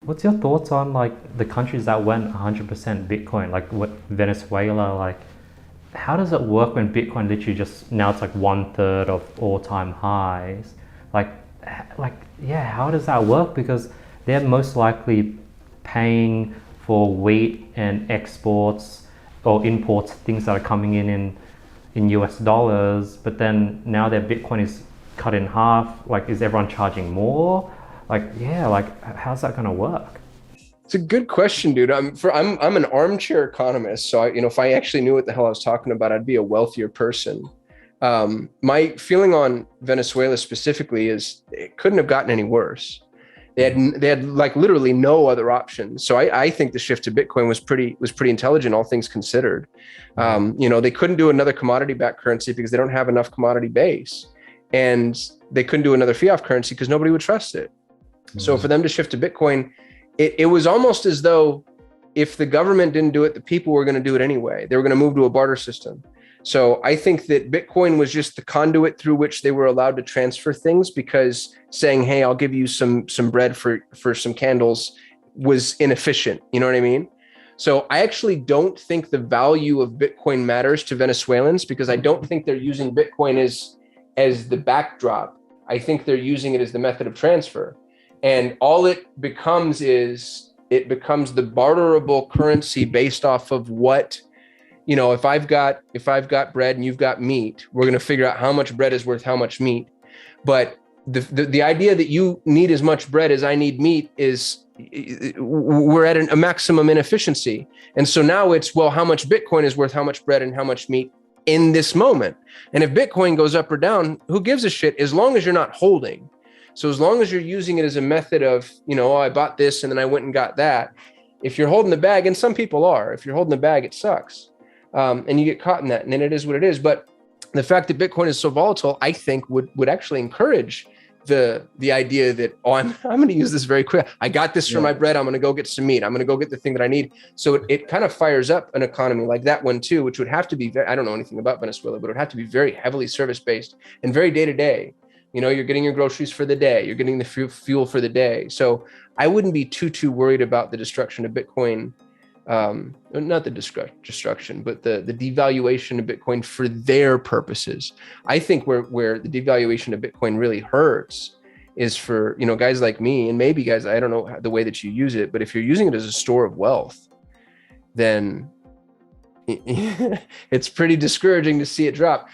What's your thoughts on like the countries that went 100% Bitcoin, like what Venezuela, like how does it work when Bitcoin literally just now it's like one third of all-time highs? Like, like yeah, how does that work? Because they're most likely paying for wheat and exports or imports, things that are coming in US dollars, but then now their Bitcoin is cut in half. Like, is everyone charging more? Like, yeah, like how's that gonna work? It's a good question, dude. I'm an armchair economist, so if I actually knew what the hell I was talking about, I'd be a wealthier person. My feeling on Venezuela specifically is it couldn't have gotten any worse. They had like literally no other options. So I think the shift to Bitcoin was pretty intelligent, all things considered. They couldn't do another commodity-backed currency because they don't have enough commodity base, and they couldn't do another fiat currency because nobody would trust it. So for them to shift to Bitcoin, it was almost as though if the government didn't do it, the people were going to do it anyway. They were going to move to a barter system. So I think that Bitcoin was just the conduit through which they were allowed to transfer things, because saying, "Hey, I'll give you some bread for some candles," was inefficient. You know what I mean? So I actually don't think the value of Bitcoin matters to Venezuelans, because I don't think they're using Bitcoin as the backdrop. I think they're using it as the method of transfer. And all it becomes is it becomes the barterable currency based off of what, if I've got bread and you've got meat, we're going to figure out how much bread is worth how much meat. But the idea that you need as much bread as I need meat is, we're at a maximum inefficiency. And so now it's, well, how much Bitcoin is worth how much bread and how much meat in this moment. And if Bitcoin goes up or down, who gives a shit, as long as you're not holding. So as long as you're using it as a method of, oh, I bought this and then I went and got that. If you're holding the bag, and some people are, if you're holding the bag, it sucks. And you get caught in that, and then it is what it is. But the fact that Bitcoin is so volatile, I think would actually encourage the idea that, oh, I'm going to use this very quick. I got this for my bread. I'm going to go get some meat. I'm going to go get the thing that I need. So it kind of fires up an economy like that one too, which would have to be, I don't know anything about Venezuela, but it would have to be very heavily service-based and very day-to-day. You're getting your groceries for the day. You're getting the fuel for the day. So I wouldn't be too worried about the destruction of Bitcoin. Not the destruction, but the devaluation of Bitcoin for their purposes. I think where the devaluation of Bitcoin really hurts is for, guys like me, and maybe guys, I don't know the way that you use it, but if you're using it as a store of wealth, then it's pretty discouraging to see it drop.